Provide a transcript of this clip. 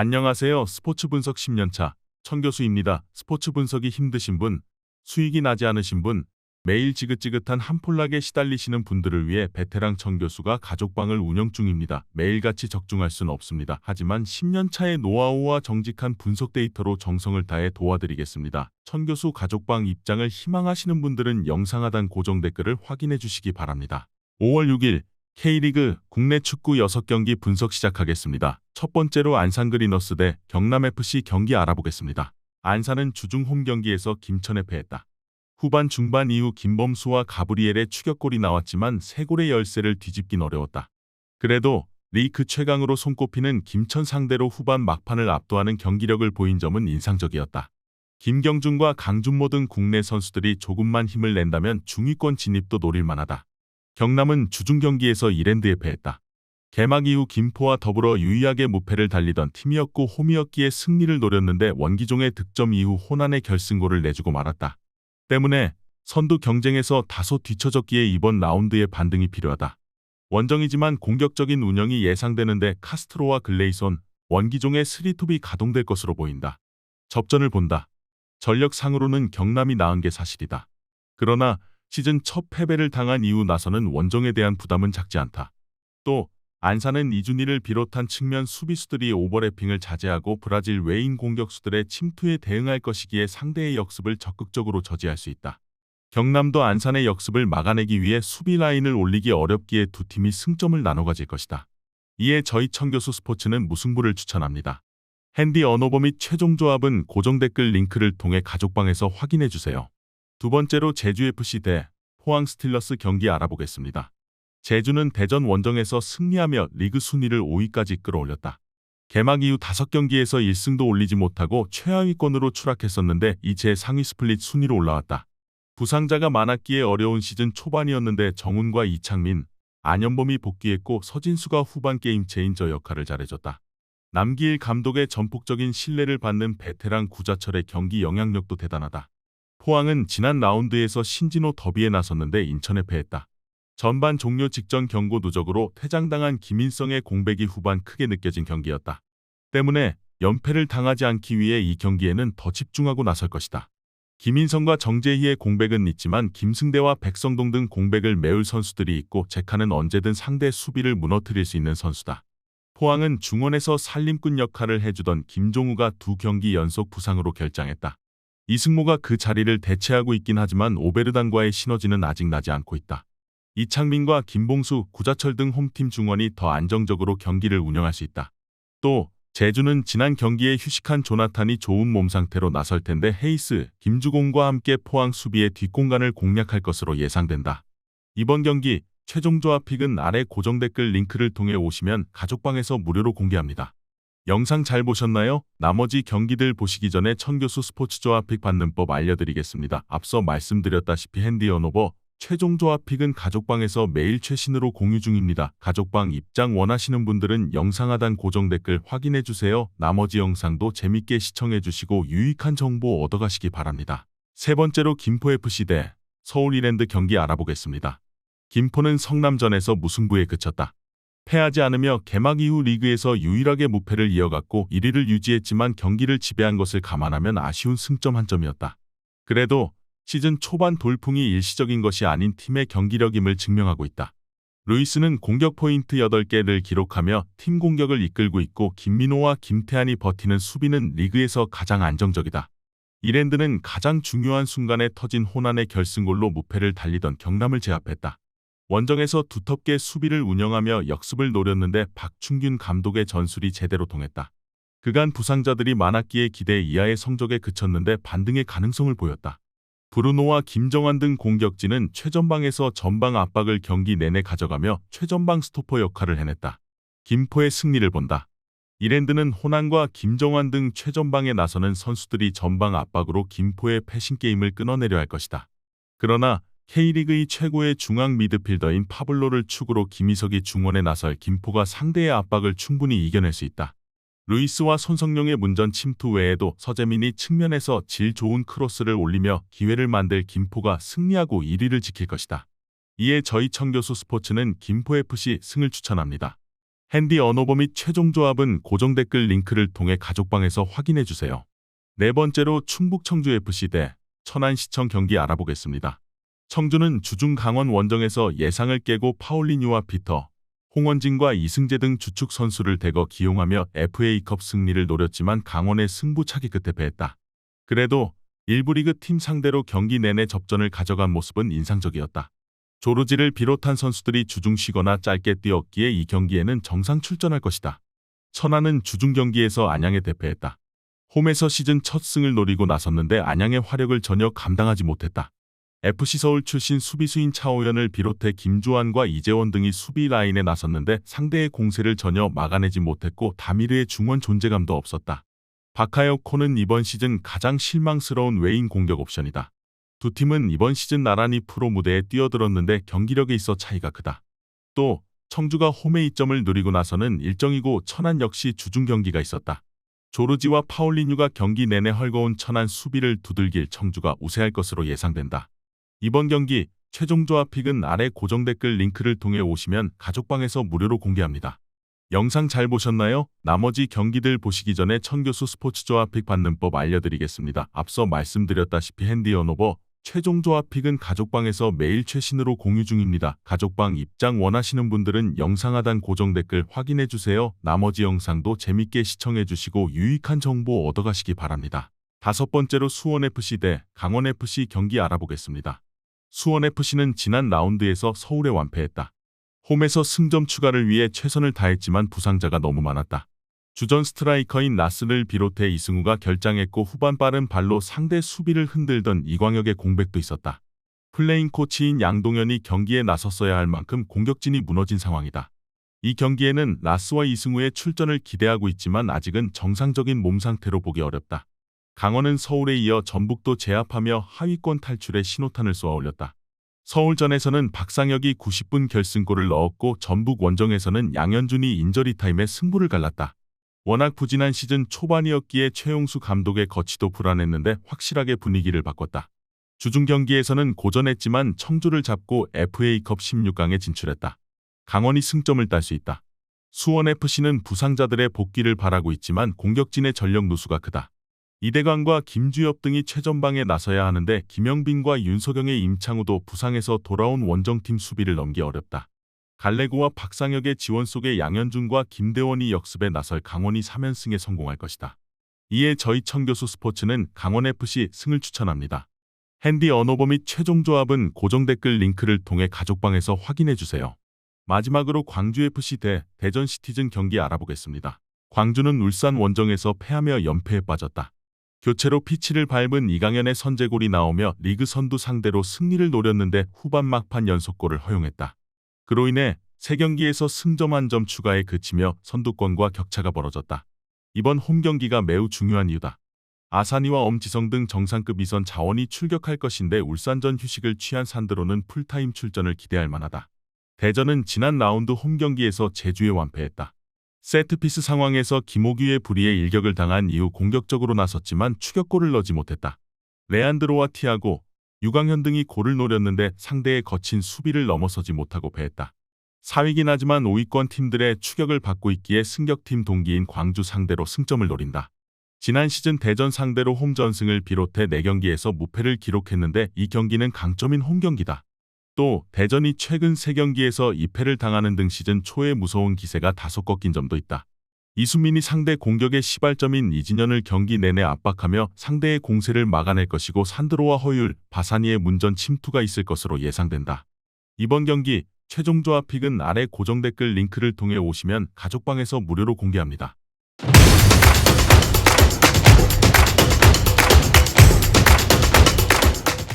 안녕하세요. 스포츠 분석 10년차 천교수입니다. 스포츠 분석이 힘드신 분, 수익이 나지 않으신 분, 매일 지긋지긋한 한폴락에 시달리시는 분들을 위해 베테랑 천교수가 가족방을 운영 중입니다. 매일같이 적중할 수는 없습니다. 하지만 10년차의 노하우와 정직한 분석 데이터로 정성을 다해 도와드리겠습니다. 천교수 가족방 입장을 희망하시는 분들은 영상 하단 고정 댓글을 확인해 주시기 바랍니다. 5월 6일 K리그 국내 축구 6경기 분석 시작하겠습니다. 첫 번째로 안산 그리너스 대 경남FC 경기 알아보겠습니다. 안산은 주중 홈 경기에서 김천에 패했다. 후반 중반 이후 김범수와 가브리엘의 추격골이 나왔지만 세 골의 열세를 뒤집긴 어려웠다. 그래도 리그 최강으로 손꼽히는 김천 상대로 후반 막판을 압도하는 경기력을 보인 점은 인상적이었다. 김경준과 강준모 등 국내 선수들이 조금만 힘을 낸다면 중위권 진입도 노릴 만하다. 경남은 주중 경기에서 이랜드에 패했다. 개막 이후 김포와 더불어 유의하게 무패를 달리던 팀이었고 홈이었기에 승리를 노렸는데 원기종의 득점 이후 호난의 결승골을 내주고 말았다. 때문에 선두 경쟁에서 다소 뒤처졌기에 이번 라운드의 반등이 필요하다. 원정이지만 공격적인 운영이 예상되는데 카스트로와 글레이손, 원기종의 스리톱이 가동될 것으로 보인다. 접전을 본다. 전력상으로는 경남이 나은 게 사실이다. 그러나 시즌 첫 패배를 당한 이후 나서는 원정에 대한 부담은 작지 않다. 또 안산은 이준희를 비롯한 측면 수비수들이 오버래핑을 자제하고 브라질 외인 공격수들의 침투에 대응할 것이기에 상대의 역습을 적극적으로 저지할 수 있다. 경남도 안산의 역습을 막아내기 위해 수비 라인을 올리기 어렵기에 두 팀이 승점을 나눠 가질 것이다. 이에 저희 천교수 스포츠는 무승부를 추천합니다. 핸디 언어버 및 최종 조합은 고정 댓글 링크를 통해 가족방에서 확인해주세요. 두 번째로 제주FC 대 포항 스틸러스 경기 알아보겠습니다. 제주는 대전 원정에서 승리하며 리그 순위를 5위까지 끌어올렸다. 개막 이후 5경기에서 1승도 올리지 못하고 최하위권으로 추락했었는데 이제 상위 스플릿 순위로 올라왔다. 부상자가 많았기에 어려운 시즌 초반이었는데 정훈과 이창민, 안현범이 복귀했고 서진수가 후반 게임 체인저 역할을 잘해줬다. 남기일 감독의 전폭적인 신뢰를 받는 베테랑 구자철의 경기 영향력도 대단하다. 포항은 지난 라운드에서 신진호 더비에 나섰는데 인천에 패했다. 전반 종료 직전 경고 누적으로 퇴장당한 김인성의 공백이 후반 크게 느껴진 경기였다. 때문에 연패를 당하지 않기 위해 이 경기에는 더 집중하고 나설 것이다. 김인성과 정재희의 공백은 있지만 김승대와 백성동 등 공백을 메울 선수들이 있고 제카는 언제든 상대 수비를 무너뜨릴 수 있는 선수다. 포항은 중원에서 살림꾼 역할을 해주던 김종우가 2경기 연속 부상으로 결장했다. 이승모가 그 자리를 대체하고 있긴 하지만 오베르단과의 시너지는 아직 나지 않고 있다. 이창민과 김봉수, 구자철 등 홈팀 중원이 더 안정적으로 경기를 운영할 수 있다. 또 제주는 지난 경기에 휴식한 조나탄이 좋은 몸 상태로 나설 텐데 헤이스, 김주공과 함께 포항 수비의 뒷공간을 공략할 것으로 예상된다. 이번 경기 최종 조합 픽은 아래 고정 댓글 링크를 통해 오시면 가족방에서 무료로 공개합니다. 영상 잘 보셨나요? 나머지 경기들 보시기 전에 천교수 스포츠 조합 픽 받는 법 알려드리겠습니다. 앞서 말씀드렸다시피 핸디 언어버 최종 조합 픽은 가족방에서 매일 최신으로 공유 중입니다. 가족방 입장 원하시는 분들은 영상 하단 고정 댓글 확인해주세요. 나머지 영상도 재밌게 시청해주시고 유익한 정보 얻어가시기 바랍니다. 세 번째로 김포FC 대 서울 이랜드 경기 알아보겠습니다. 김포는 성남전에서 무승부에 그쳤다. 패하지 않으며 개막 이후 리그에서 유일하게 무패를 이어갔고 1위를 유지했지만 경기를 지배한 것을 감안하면 아쉬운 승점 한 점이었다. 그래도 시즌 초반 돌풍이 일시적인 것이 아닌 팀의 경기력임을 증명하고 있다. 루이스는 공격 포인트 8개를 기록하며 팀 공격을 이끌고 있고 김민호와 김태환이 버티는 수비는 리그에서 가장 안정적이다. 이랜드는 가장 중요한 순간에 터진 호난의 결승골로 무패를 달리던 경남을 제압했다. 원정에서 두텁게 수비를 운영하며 역습을 노렸는데 박충균 감독의 전술이 제대로 통했다. 그간 부상자들이 많았기에 기대 이하의 성적에 그쳤는데 반등의 가능성을 보였다. 브루노와 김정환 등 공격진은 최전방에서 전방 압박을 경기 내내 가져가며 최전방 스토퍼 역할을 해냈다. 김포의 승리를 본다. 이랜드는 호난과 김정환 등 최전방에 나서는 선수들이 전방 압박으로 김포의 패싱 게임을 끊어내려 할 것이다. 그러나 K리그의 최고의 중앙 미드필더인 파블로를 축으로 김희석이 중원에 나설 김포가 상대의 압박을 충분히 이겨낼 수 있다. 루이스와 손성룡의 문전 침투 외에도 서재민이 측면에서 질 좋은 크로스를 올리며 기회를 만들 김포가 승리하고 1위를 지킬 것이다. 이에 저희 천교수 스포츠는 김포FC 승을 추천합니다. 핸디 언오버 및 최종 조합은 고정 댓글 링크를 통해 가족방에서 확인해 주세요. 네 번째로 충북 청주FC 대 천안시청 경기 알아보겠습니다. 청주는 주중 강원 원정에서 예상을 깨고 파울리뉴와 피터, 홍원진과 이승재 등 주축 선수를 대거 기용하며 FA컵 승리를 노렸지만 강원의 승부차기 끝에 패했다. 그래도 일부 리그 팀 상대로 경기 내내 접전을 가져간 모습은 인상적이었다. 조르지를 비롯한 선수들이 주중 쉬거나 짧게 뛰었기에 이 경기에는 정상 출전할 것이다. 천안은 주중 경기에서 안양에 대패했다. 홈에서 시즌 첫 승을 노리고 나섰는데 안양의 화력을 전혀 감당하지 못했다. FC서울 출신 수비수인 차오연을 비롯해 김주환과 이재원 등이 수비 라인에 나섰는데 상대의 공세를 전혀 막아내지 못했고 다미르의 중원 존재감도 없었다. 바카요코는 이번 시즌 가장 실망스러운 외인 공격 옵션이다. 두 팀은 이번 시즌 나란히 프로 무대에 뛰어들었는데 경기력에 있어 차이가 크다. 또 청주가 홈의 이점을 누리고 나서는 일정이고 천안 역시 주중 경기가 있었다. 조르지와 파울리뉴가 경기 내내 헐거운 천안 수비를 두들길 청주가 우세할 것으로 예상된다. 이번 경기 최종 조합 픽은 아래 고정 댓글 링크를 통해 오시면 가족방에서 무료로 공개합니다. 영상 잘 보셨나요? 나머지 경기들 보시기 전에 천교수 스포츠 조합 픽 받는 법 알려드리겠습니다. 앞서 말씀드렸다시피 핸디 언오버 최종 조합 픽은 가족방에서 매일 최신으로 공유 중입니다. 가족방 입장 원하시는 분들은 영상 하단 고정 댓글 확인해주세요. 나머지 영상도 재밌게 시청해주시고 유익한 정보 얻어가시기 바랍니다. 다섯 번째로 수원FC 대 강원FC 경기 알아보겠습니다. 수원FC는 지난 라운드에서 서울에 완패했다. 홈에서 승점 추가를 위해 최선을 다했지만 부상자가 너무 많았다. 주전 스트라이커인 나스를 비롯해 이승우가 결장했고 후반 빠른 발로 상대 수비를 흔들던 이광혁의 공백도 있었다. 플레잉 코치인 양동현이 경기에 나섰어야 할 만큼 공격진이 무너진 상황이다. 이 경기에는 나스와 이승우의 출전을 기대하고 있지만 아직은 정상적인 몸 상태로 보기 어렵다. 강원은 서울에 이어 전북도 제압하며 하위권 탈출에 신호탄을 쏘아 올렸다. 서울전에서는 박상혁이 90분 결승골을 넣었고 전북 원정에서는 양현준이 인저리 타임에 승부를 갈랐다. 워낙 부진한 시즌 초반이었기에 최용수 감독의 거취도 불안했는데 확실하게 분위기를 바꿨다. 주중 경기에서는 고전했지만 청주를 잡고 FA컵 16강에 진출했다. 강원이 승점을 딸 수 있다. 수원FC는 부상자들의 복귀를 바라고 있지만 공격진의 전력 누수가 크다. 이대광과 김주엽 등이 최전방에 나서야 하는데 김영빈과 윤석영의 임창우도 부상에서 돌아온 원정팀 수비를 넘기 어렵다. 갈레고와 박상혁의 지원 속에 양현준과 김대원이 역습에 나설 강원이 3연승에 성공할 것이다. 이에 저희 청교수 스포츠는 강원FC 승을 추천합니다. 핸디 언오버 및 최종 조합은 고정 댓글 링크를 통해 가족방에서 확인해주세요. 마지막으로 광주FC 대 대전 시티즌 경기 알아보겠습니다. 광주는 울산 원정에서 패하며 연패에 빠졌다. 교체로 피치를 밟은 이강현의 선제골이 나오며 리그 선두 상대로 승리를 노렸는데 후반 막판 연속골을 허용했다. 그로 인해 3경기에서 승점 1점 추가에 그치며 선두권과 격차가 벌어졌다. 이번 홈 경기가 매우 중요한 이유다. 아사니와 엄지성 등 정상급 이선 자원이 출격할 것인데 울산전 휴식을 취한 산드로는 풀타임 출전을 기대할 만하다. 대전은 지난 라운드 홈 경기에서 제주에 완패했다. 세트피스 상황에서 김호규의 불의에 일격을 당한 이후 공격적으로 나섰지만 추격골을 넣지 못했다. 레안드로와 티아고, 유강현 등이 골을 노렸는데 상대의 거친 수비를 넘어서지 못하고 패했다. 4위긴 하지만 5위권 팀들의 추격을 받고 있기에 승격팀 동기인 광주 상대로 승점을 노린다. 지난 시즌 대전 상대로 홈 전승을 비롯해 4경기에서 무패를 기록했는데 이 경기는 강점인 홈 경기다. 또 대전이 최근 3경기에서 2패를 당하는 등 시즌 초에 무서운 기세가 다소 꺾인 점도 있다. 이수민이 상대 공격의 시발점인 이진현을 경기 내내 압박하며 상대의 공세를 막아낼 것이고 산드로와 허율, 바사니의 문전 침투가 있을 것으로 예상된다. 이번 경기 최종 조합 픽은 아래 고정 댓글 링크를 통해 오시면 가족방에서 무료로 공개합니다.